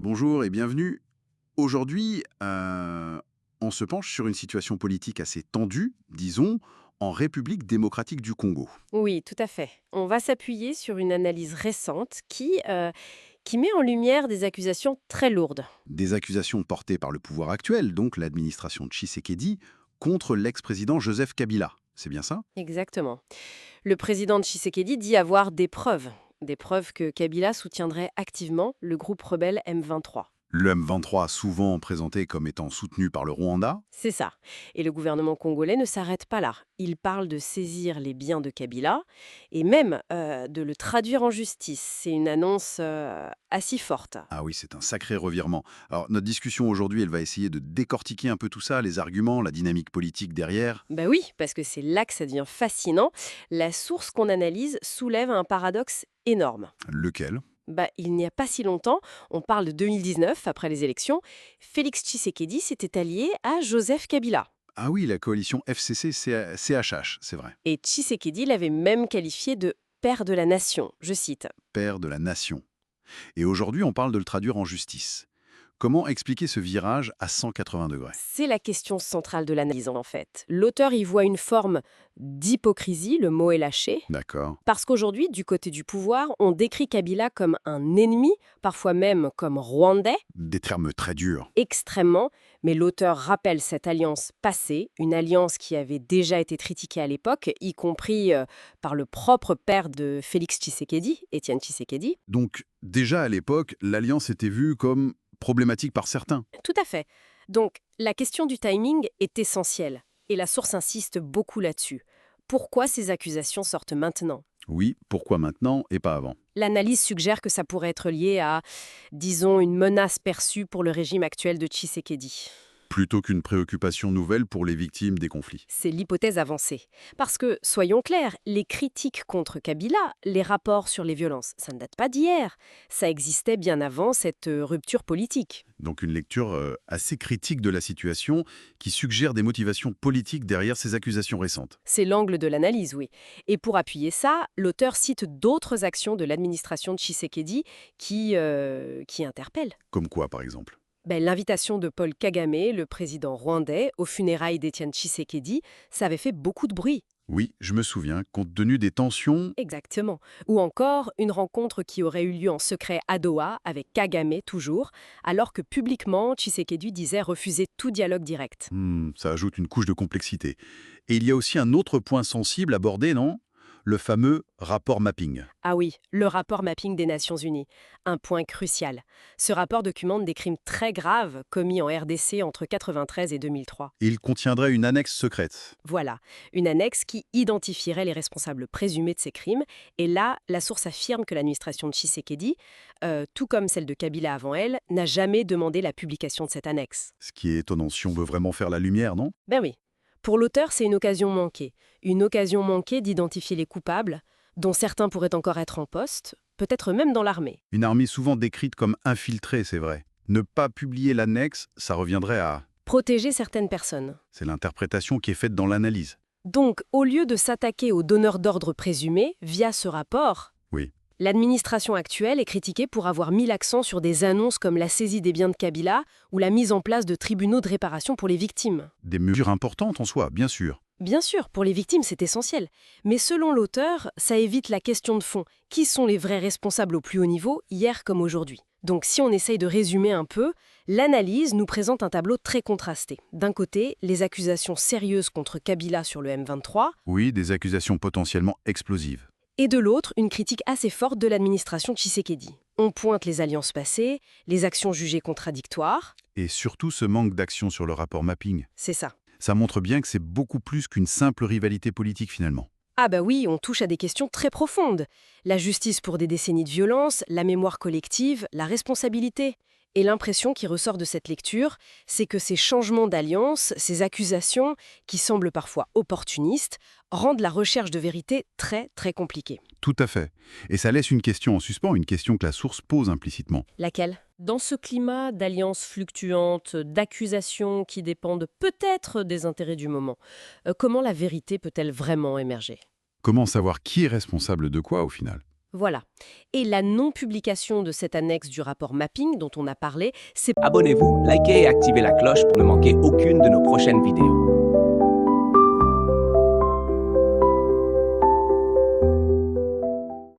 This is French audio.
Bonjour et bienvenue. Aujourd'hui, on se penche sur une situation politique assez tendue, disons, en République démocratique du Congo. Oui, tout à fait. On va s'appuyer sur une analyse récente qui met en lumière des accusations très lourdes. Des accusations portées par le pouvoir actuel, donc l'administration de Tshisekedi, contre l'ex-président Joseph Kabila. C'est bien ça? Exactement. Le président Tshisekedi dit avoir des preuves que Kabila soutiendrait activement le groupe rebelle M23. Le M23, souvent présenté comme étant soutenu par le Rwanda. C'est ça. Et le gouvernement congolais ne s'arrête pas là. Il parle de saisir les biens de Kabila et même de le traduire en justice. C'est une annonce assez forte. Ah oui, c'est un sacré revirement. Alors, notre discussion aujourd'hui, elle va essayer de décortiquer un peu tout ça, les arguments, la dynamique politique derrière. Ben oui, parce que c'est là que ça devient fascinant. La source qu'on analyse soulève un paradoxe énorme. Lequel? Bah, il n'y a pas si longtemps, on parle de 2019, après les élections, Félix Tshisekedi s'était allié à Joseph Kabila. Ah oui, la coalition FCC-CHH, c'est vrai. Et Tshisekedi l'avait même qualifié de père de la nation, je cite. Père de la nation. Et aujourd'hui, on parle de le traduire en justice. Comment expliquer ce virage à 180 degrés? C'est la question centrale de l'analyse en fait. L'auteur y voit une forme d'hypocrisie, le mot est lâché, D'accord. parce qu'aujourd'hui, du côté du pouvoir, on décrit Kabila comme un ennemi, parfois même comme rwandais, Des termes très durs. extrêmement, mais l'auteur rappelle cette alliance passée, une alliance qui avait déjà été critiquée à l'époque, y compris par le propre père de Félix Tshisekedi, Étienne Tshisekedi. Donc, déjà à l'époque, l'alliance était vue comme problématique par certains. Tout à fait. Donc, la question du timing est essentielle, et la source insiste beaucoup là-dessus. Pourquoi ces accusations sortent maintenant? Oui, pourquoi maintenant et pas avant? L'analyse suggère que ça pourrait être lié à, disons, une menace perçue pour le régime actuel de Tshisekedi. Plutôt qu'une préoccupation nouvelle pour les victimes des conflits. C'est l'hypothèse avancée. Parce que, soyons clairs, les critiques contre Kabila, les rapports sur les violences, ça ne date pas d'hier. Ça existait bien avant cette rupture politique. Donc une lecture assez critique de la situation qui suggère des motivations politiques derrière ces accusations récentes. C'est l'angle de l'analyse, oui. Et pour appuyer ça, l'auteur cite d'autres actions de l'administration de Tshisekedi qui interpellent. Comme quoi, par exemple? L'invitation de Paul Kagame, le président rwandais, aux funérailles d'Étienne Tshisekedi, ça avait fait beaucoup de bruit. Oui, je me souviens, compte tenu des tensions. Exactement. Ou encore une rencontre qui aurait eu lieu en secret à Doha, avec Kagame toujours, alors que publiquement, Tshisekedi disait refuser tout dialogue direct. Ça ajoute une couche de complexité. Et il y a aussi un autre point sensible abordé, non? Le fameux rapport mapping. Ah oui, le rapport mapping des Nations Unies. Un point crucial. Ce rapport documente des crimes très graves commis en RDC entre 1993 et 2003. Et il contiendrait une annexe secrète. Voilà, une annexe qui identifierait les responsables présumés de ces crimes. Et là, la source affirme que l'administration de Tshisekedi, tout comme celle de Kabila avant elle, n'a jamais demandé la publication de cette annexe. Ce qui est étonnant si on veut vraiment faire la lumière, non? Ben oui. Pour l'auteur, c'est une occasion manquée. Une occasion manquée d'identifier les coupables, dont certains pourraient encore être en poste, peut-être même dans l'armée. Une armée souvent décrite comme infiltrée, c'est vrai. Ne pas publier l'annexe, ça reviendrait à... Protéger certaines personnes. C'est l'interprétation qui est faite dans l'analyse. Donc, au lieu de s'attaquer aux donneurs d'ordre présumés, via ce rapport, Oui. l'administration actuelle est critiquée pour avoir mis l'accent sur des annonces comme la saisie des biens de Kabila ou la mise en place de tribunaux de réparation pour les victimes. Des mesures importantes en soi, bien sûr. Bien sûr, pour les victimes, c'est essentiel. Mais selon l'auteur, ça évite la question de fond. Qui sont les vrais responsables au plus haut niveau, hier comme aujourd'hui? Donc si on essaye de résumer un peu, l'analyse nous présente un tableau très contrasté. D'un côté, les accusations sérieuses contre Kabila sur le M23, Oui, des accusations potentiellement explosives. et de l'autre, une critique assez forte de l'administration Tshisekedi. On pointe les alliances passées, les actions jugées contradictoires, Et surtout ce manque d'action sur le rapport mapping. c'est ça. Ça montre bien que c'est beaucoup plus qu'une simple rivalité politique finalement. Ah bah oui, on touche à des questions très profondes. La justice pour des décennies de violence, la mémoire collective, la responsabilité. Et l'impression qui ressort de cette lecture, c'est que ces changements d'alliance, ces accusations, qui semblent parfois opportunistes, rendent la recherche de vérité très très compliquée. Tout à fait. Et ça laisse une question en suspens, une question que la source pose implicitement. Laquelle? Dans ce climat d'alliances fluctuantes, d'accusations qui dépendent peut-être des intérêts du moment, comment la vérité peut-elle vraiment émerger? Comment savoir qui est responsable de quoi au final? Voilà. Et la non-publication de cette annexe du rapport mapping dont on a parlé, c'est Abonnez-vous, likez et activez la cloche pour ne manquer aucune de nos prochaines vidéos.